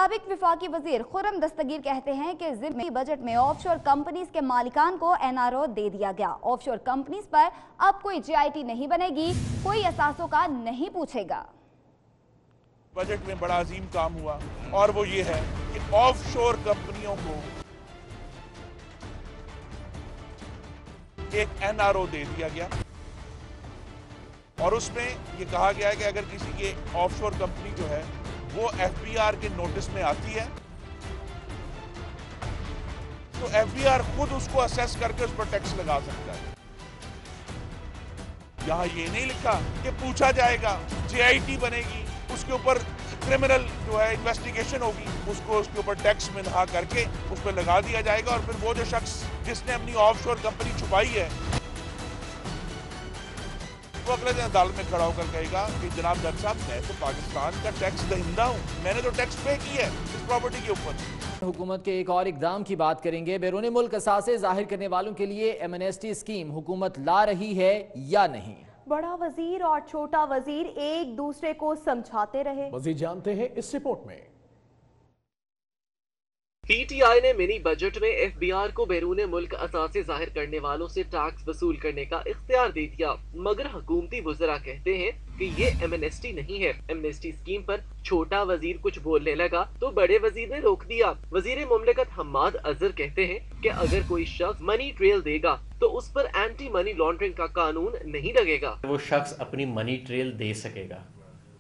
साबिक विफाकी वजीर खुर्रम दस्तगीर कहते हैं कि ज़िम्मी बजट में ऑफशोर कंपनीज के मालिकान को एनआरओ दे दिया गया। ऑफशोर कंपनीज पर अब कोई जीआईटी नहीं बनेगी, कोई असासों का नहीं पूछेगा। बजट में बड़ा अजीम काम हुआ और वो ये है कि ऑफशोर कंपनियों को एक एनआरओ दे दिया गया और उसमें ये कहा गया है कि अगर किसी की ऑफशोर कंपनी जो है वो एफबीआर के नोटिस में आती है तो एफबीआर खुद उसको असेस करके उस पर टैक्स लगा सकता है। यहां ये नहीं लिखा कि पूछा जाएगा, जेआईटी बनेगी, उसके ऊपर क्रिमिनल जो है इन्वेस्टिगेशन होगी, उसको उसके ऊपर टैक्स में नहा करके उस पर लगा दिया जाएगा और फिर वो जो शख्स जिसने अपनी ऑफशोर कंपनी छुपाई है वो अगले दिन अदालत में खड़ा होकर कहेगा कि जनाब जज साहब मैं तो पाकिस्तान का टैक्स दहिंदा हूँ, मैंने तो टैक्स पे किया है इस प्रॉपर्टी के ऊपर। हुकूमत के एक और इकदाम की बात करेंगे। बैरून मुल्क असासे जाहिर करने वालों के लिए एमनेस्टी स्कीम हुकूमत ला रही है या नहीं? बड़ा वजीर और छोटा वजीर एक दूसरे को समझाते रहे। मजीद जानते हैं इस रिपोर्ट में। पीटीआई ने मिनी बजट में एफबीआर को बैरून मुल्क असासे जाहिर करने वालों से टैक्स वसूल करने का इख्तियार दे दिया, मगर हुकूमती वज़रा कहते हैं कि ये एमनेस्टी नहीं है। एमनेस्टी स्कीम पर छोटा वजीर कुछ बोलने लगा तो बड़े वजीर ने रोक दिया। वजीर मुमलिकत हम्माद अजहर कहते हैं कि अगर कोई शख्स मनी ट्रेल देगा तो उस पर एंटी मनी लॉन्ड्रिंग का कानून नहीं लगेगा। वो शख्स अपनी मनी ट्रेल दे सकेगा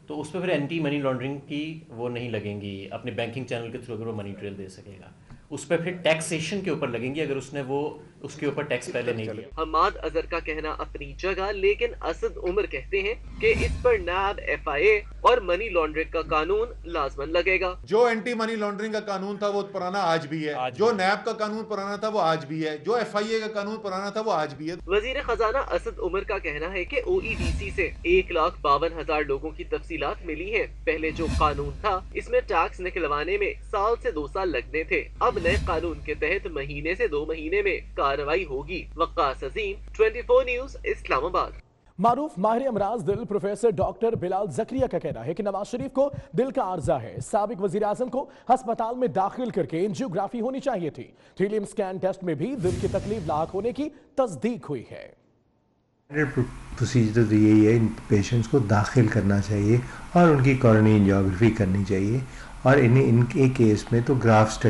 तो उस पर फिर एंटी मनी लॉन्ड्रिंग की वो नहीं लगेंगी। अपने बैंकिंग चैनल के थ्रू अगर वो मनी ट्रेल दे सकेगा उस पर फिर टैक्सेशन के ऊपर लगेंगी अगर उसने वो उसके ऊपर टैक्स पहले नहीं दिया। हम्माद अजहर का कहना अपनी जगह, लेकिन असद उमर कहते हैं कि इस पर नैब, एफआईए और मनी लॉन्ड्रिंग का कानून लाजमन लगेगा। जो एंटी मनी लॉन्ड्रिंग का कानून था वो पुराना आज भी है, जो नैब का कानून पुराना था वो आज भी है, जो एफआईए का कानून पुराना था वो आज भी है। वजीर खजाना असद उमर का कहना है कि ओईडीसी से 1,52,000 लोगों की तफसीलात मिली हैं। पहले जो कानून था इसमें टैक्स निकलवाने में साल से 2 साल लगने थे, अब नए कानून के तहत महीने से 2 महीने में कार्रवाई होगी। वक्कास अजीम, 24 न्यूज, इस्लामाबाद। मारूफ माहिर अमराज दिल प्रोफेसर डॉक्टर बिलाल जकरिया का कहना है कि नवाज शरीफ को दिल का आर्जा है। साबिक वजीर आजम को अस्पताल में दाखिल करके एंजियोग्राफी होनी चाहिए थी। थ्रीलियम स्कैन टेस्ट में भी दिल की तकलीफ लाक होने की तस्दीक हुई है। प्रोसीजर यही है, इन पेशेंट्स को दाखिल करना चाहिए और उनकी कॉरोनरी एंजियोग्राफी करनी चाहिए और इनके केस में तो ग्राफ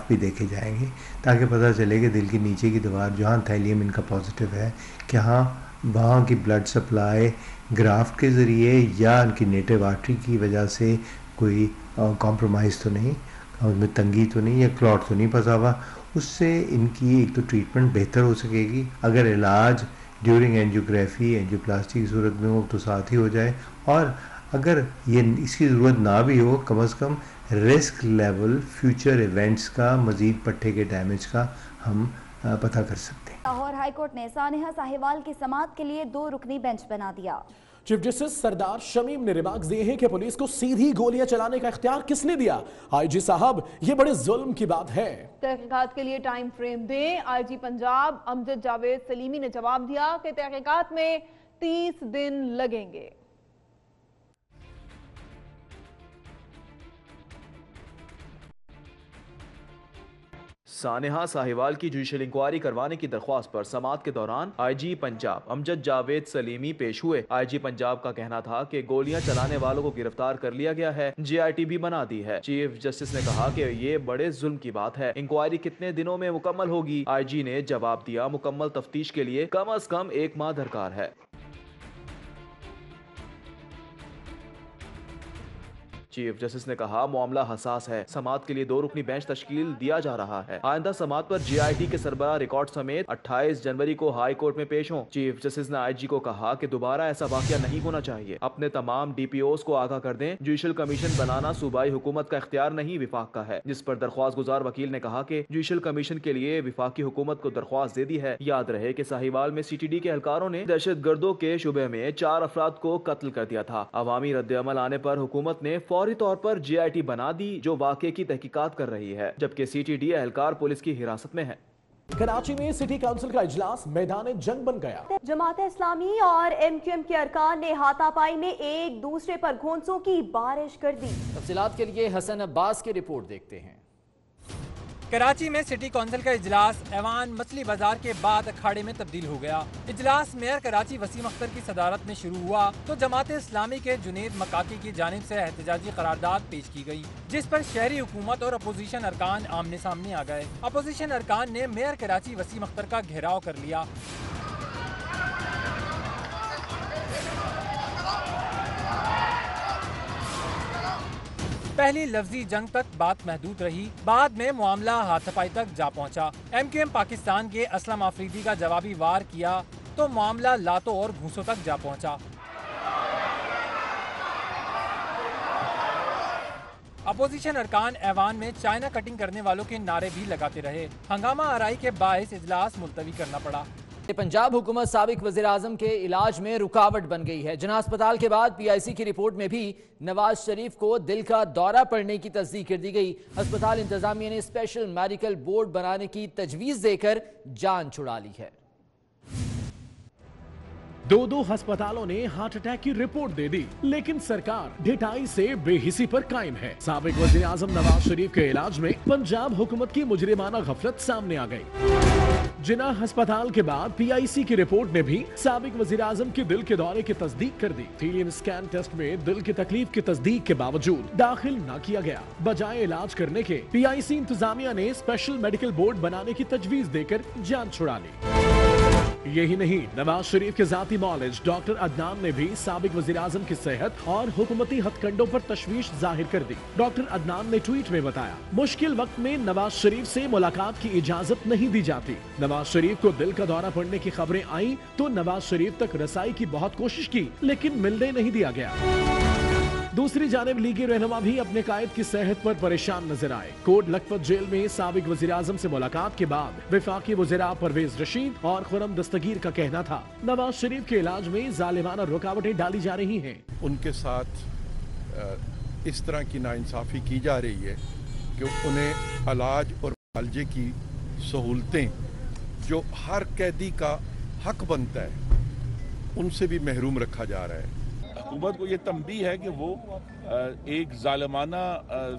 भी देखे जाएंगे ताकि पता चले कि दिल की नीचे की दीवार जहाँ थैलियम इनका पॉजिटिव है कि हाँ वहाँ की ब्लड सप्लाई ग्राफ के ज़रिए या उनकी नेटिव आर्टरी की वजह से कोई कॉम्प्रोमाइज़ तो नहीं, उनमें तंगी तो नहीं या क्लॉट तो नहीं फंसा हुआ। उससे इनकी एक तो ट्रीटमेंट बेहतर हो सकेगी। अगर इलाज ड्यूरिंग एंजियोग्राफी एंजियोप्लास्टी की सूरत में हो तो साथ ही हो जाए, और अगर ये इसकी ज़रूरत ना भी हो कम से कम रिस्क लेवल फ्यूचर इवेंट्स का, मज़ीद पट्टे के डैमेज का हम पता कर सकते हैं। लाहौर हाईकोर्ट ने सानिहा साहिवाल की समाअत के लिए 2 रुकनी बेंच बना दिया। चीफ जस्टिस सरदार शमीम ने रिमार्क्स दिए हैं कि पुलिस को सीधी गोलियां चलाने का इख्तियार किसने दिया? आईजी साहब, ये बड़े जुल्म की बात है। तहकीकात के लिए टाइम फ्रेम दें। आईजी पंजाब अमजद जावेद सलीमी ने जवाब दिया कि तहकीकात में 30 दिन लगेंगे। सानिहा साहिवाल की जुडिशल इंक्वायरी करवाने की दरख्वास्त पर समाअत के दौरान आईजी पंजाब अमजद जावेद सलीमी पेश हुए। आईजी पंजाब का कहना था कि गोलियां चलाने वालों को गिरफ्तार कर लिया गया है, जीआईटी भी बना दी है। चीफ जस्टिस ने कहा कि ये बड़े जुल्म की बात है, इंक्वायरी कितने दिनों में मुकम्मल होगी? आईजी ने जवाब दिया, मुकम्मल तफ्तीश के लिए कम अज कम 1 माह दरकार है। चीफ जस्टिस ने कहा मामला हसास है, समाअत के लिए 2 रुकनी बेंच तश्कील दिया जा रहा है। आइंदा समाअत पर जीआईटी के सरबराह रिकॉर्ड समेत 28 जनवरी को हाई कोर्ट में पेश हों। चीफ जस्टिस ने आईजी को कहा कि दोबारा ऐसा वाकया नहीं होना चाहिए, अपने तमाम डीपीओस को आगाह कर दें। जुडिशल कमीशन बनाना सूबाई हुकूमत का इख्तियार नहीं विफाक का है, जिस पर दरख्वास्त गुजार वकील ने कहा कि जुडिशल कमीशन के लिए विफाकी हुकूमत को दरख्वास्त दे दी है। याद रहे कि साहिवाल में सीटीडी के एहलकारों ने दहशत गर्दों के शुबे में 4 अफराद को कत्ल कर दिया था। अवामी रद्द-ए-अमल आने पर हुकूमत ने फौरी तौर पर जीआईटी बना दी जो वाकये की तहकीकात कर रही है, जबकि सीटीडी एहलकार पुलिस की हिरासत में है। कराची में सिटी काउंसिल का इजलास मैदान जंग बन गया। जमात इस्लामी और एमक्यूएम के अरकान ने हाथापाई में एक दूसरे पर घोंसों की बारिश कर दी। तफसीलात के लिए हसन अब्बास की रिपोर्ट देखते हैं। कराची में सिटी काउंसिल का इजलास ऐवान मछली बाजार के बाद अखाड़े में तब्दील हो गया। इजलास मेयर कराची वसीम अख्तर की सदारत में शुरू हुआ तो जमात इस्लामी के जुनेद मकाकी की जानिब से एहतजाजी करारदाद पेश की गई, जिस पर शहरी हुकूमत और अपोजिशन अरकान आमने सामने आ गए। अपोजिशन अरकान ने मेयर कराची वसीम अख्तर का घेराव कर लिया। पहली लफ्जी जंग तक बात महदूद रही, बाद में मामला हाथापाई तक जा पहुंचा। एमक्यूएम पाकिस्तान के असलम आफरीदी का जवाबी वार किया तो मामला लातों और घूंसों तक जा पहुंचा। अपोजिशन अरकान ऐवान में चाइना कटिंग करने वालों के नारे भी लगाते रहे। हंगामा आराई के बायस इजलास मुलतवी करना पड़ा। पंजाब हुकूमत साबिक वज़ीर आज़म के इलाज में रुकावट बन गई है। जना अस्पताल के बाद PIC की रिपोर्ट में भी नवाज शरीफ को दिल का दौरा पड़ने की तस्दीक कर दी गई। अस्पताल इंतजामिया ने स्पेशल मेडिकल बोर्ड बनाने की तजवीज़ देकर जान छुड़ा ली है। दो अस्पतालों ने हार्ट अटैक की रिपोर्ट दे दी, लेकिन सरकार ढिठाई से बेहिसी पर कायम है। साबिक वज़ीर आज़म नवाज शरीफ के इलाज में पंजाब हुकूमत की मुजरिमाना गफलत सामने आ गई। जिना अस्पताल के बाद PIC की रिपोर्ट ने भी साबिक वज़ीर आज़म के दिल के दौरे की तस्दीक कर दी। थीलियम स्कैन टेस्ट में दिल की तकलीफ की तस्दीक के बावजूद दाखिल न किया गया। बजाय इलाज करने के PIC इंतजामिया ने स्पेशल मेडिकल बोर्ड बनाने की तजवीज देकर जान छुड़ा ली। यही नहीं, नवाज शरीफ के जाती मौलिज डॉक्टर अदनान ने भी साबिक वज़ीर आज़म की सेहत और हुकूमती हथकंडों पर तशवीश जाहिर कर दी। डॉक्टर अदनान ने ट्वीट में बताया, मुश्किल वक्त में नवाज शरीफ से मुलाकात की इजाजत नहीं दी जाती। नवाज शरीफ को दिल का दौरा पड़ने की खबरें आई तो नवाज शरीफ तक रसाई की बहुत कोशिश की, लेकिन मिलने नहीं दिया गया। दूसरी जानिब लीगी रहनुमा भी अपने कायद की सेहत पर परेशान नजर आए। कोट लखपत जेल में साबिक वज़ीर आज़म से मुलाकात के बाद वफाकी वज़ीरा परवेज रशीद और खुर्रम दस्तगीर का कहना था, नवाज शरीफ के इलाज में जालिमाना रुकावटें डाली जा रही हैं। उनके साथ इस तरह की नाइंसाफ़ी की जा रही है कि उन्हें इलाज और मुआलजे की सहूलतें जो हर कैदी का हक बनता है उनसे भी महरूम रखा जा रहा है। हुकूमत को ये तंबी है कि वो एक जालिमाना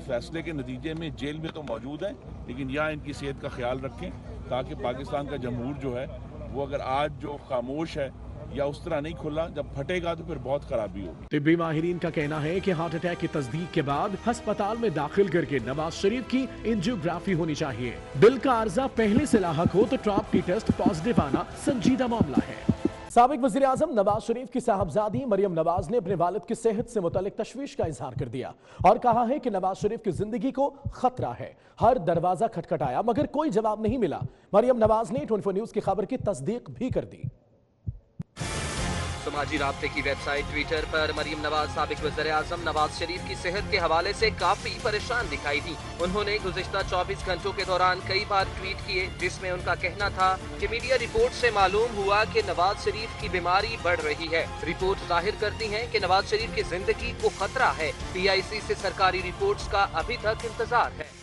फैसले के नतीजे में जेल में तो मौजूद है, लेकिन यहाँ इनकी सेहत का ख्याल रखें ताकि पाकिस्तान का जमहूर जो है वो अगर आज जो खामोश है या उस तरह नहीं खुला, जब फटेगा तो फिर बहुत खराबी होगी। तिब्बी माहिरीन का कहना है कि हार्ट अटैक की तस्दीक के बाद अस्पताल में दाखिल करके नवाज शरीफ की एंजियोग्राफी होनी चाहिए। दिल का आर्जा पहले से लाहक हो तो ट्रॉप की टेस्ट पॉजिटिव आना संजीदा मामला है। साबिक वज़ीर आज़म नवाज शरीफ की साहबजादी मरियम नवाज ने अपने वालिद की सेहत से मुतालिक तशवीश का इजहार कर दिया और कहा है कि नवाज शरीफ की जिंदगी को खतरा है। हर दरवाजा खटखटाया मगर कोई जवाब नहीं मिला। मरियम नवाज ने 24 न्यूज़ की खबर की तस्दीक भी कर दी। समाजी राब्ते की वेबसाइट ट्विटर पर मरियम नवाज साबिक वज़ीर आज़म नवाज शरीफ की सेहत के हवाले से काफी परेशान दिखाई दी। उन्होंने गुज़िश्ता 24 घंटों के दौरान कई बार ट्वीट किए, जिसमें उनका कहना था कि मीडिया रिपोर्ट से मालूम हुआ कि नवाज शरीफ की बीमारी बढ़ रही है। रिपोर्ट जाहिर करती है कि नवाज शरीफ की जिंदगी को खतरा है। PIC से सरकारी रिपोर्ट्स का अभी तक इंतजार है।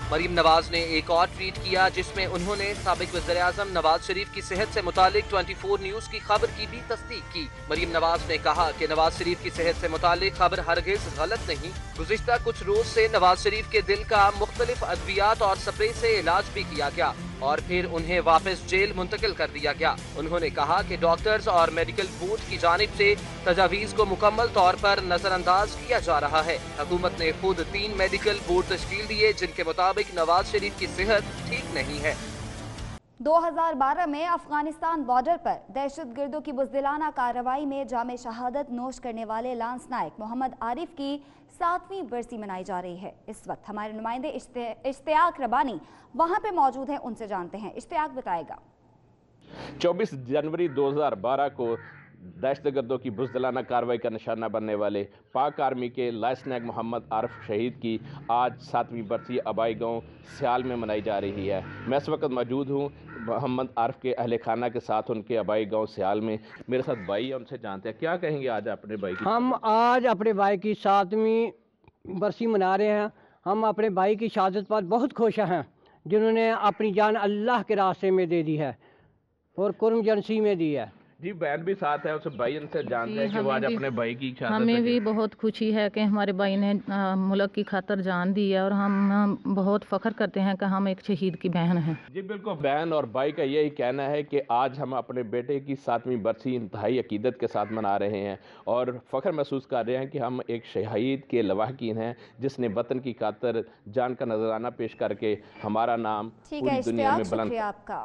मरीम नवाज ने एक और ट्वीट किया जिसमें उन्होंने साबिक वज़ीर आज़म नवाज शरीफ की सेहत से मुतालिक 24 न्यूज़ की खबर की भी तस्दीक की। मरीम नवाज ने कहा कि नवाज शरीफ की सेहत से मुतालिक खबर हरगिज़ गलत नहीं। गुज़िश्ता कुछ रोज से नवाज शरीफ के दिल का मुख्तलिफ अद्वियात और स्प्रे से इलाज भी किया गया और फिर उन्हें वापस जेल मुंतकिल कर दिया गया। उन्होंने कहा कि डॉक्टर्स और मेडिकल बोर्ड की जानिब से तजावीज़ को मुकम्मल तौर पर नजरअंदाज किया जा रहा है। हुकूमत ने खुद 3 मेडिकल बोर्ड तश्कील दिए जिनके मुताबिक नवाज शरीफ की सेहत ठीक नहीं है। 2012 में अफगानिस्तान बॉर्डर पर दहशतगर्दों की बुज़दिलाना कार्रवाई में जामे शहादत नोश करने वाले लांस नायक मोहम्मद आरिफ की 7वीं बरसी मनाई जा रही है। इस वक्त हमारे नुमाइंदे इश्तियाक रबानी वहां पे मौजूद हैं, उनसे जानते हैं। इश्तियाक बताएगा। 24 जनवरी 2012 को दहशतगर्दों की बुज़दिलाना कार्रवाई का निशाना बनने वाले पाक आर्मी के लाइसनैक मोहम्मद आरिफ शहीद की आज 7वीं बरसी आबाई गांव सियाल में मनाई जा रही है। मैं इस वक्त मौजूद हूं मोहम्मद आरिफ के अहले खाना के साथ उनके आबाई गांव सियाल में। मेरे साथ भाई है, उनसे जानते हैं क्या कहेंगे आज अपने भाई की। हम आज अपने भाई की 7वीं बरसी मना रहे हैं। हम अपने भाई की शहादत पर बहुत खुश हैं, जिन्होंने अपनी जान अल्लाह के रास्ते में दे दी है और कुर्म जनसी में दी है। जी बहन भी साथ है, उसे भाई उनसे जानते हैं कि वो आज अपने भाई की शहादत। हमें भी बहुत खुशी है कि हमारे भाई ने मुल्क की खातर जान दी है और हम बहुत फख्र करते हैं कि हम एक शहीद की बहन हैं। जी बिल्कुल, बहन और भाई का यही कहना है कि आज हम अपने बेटे की 7वीं बरसी इंतहाई अकीदत के साथ मना रहे हैं और फ़ख्र महसूस कर रहे हैं कि हम एक शहीद के लवाहकीन हैं जिसने वतन की खातर जान का नजराना पेश करके हमारा नाम पूरी दुनिया में बुलंद। आपका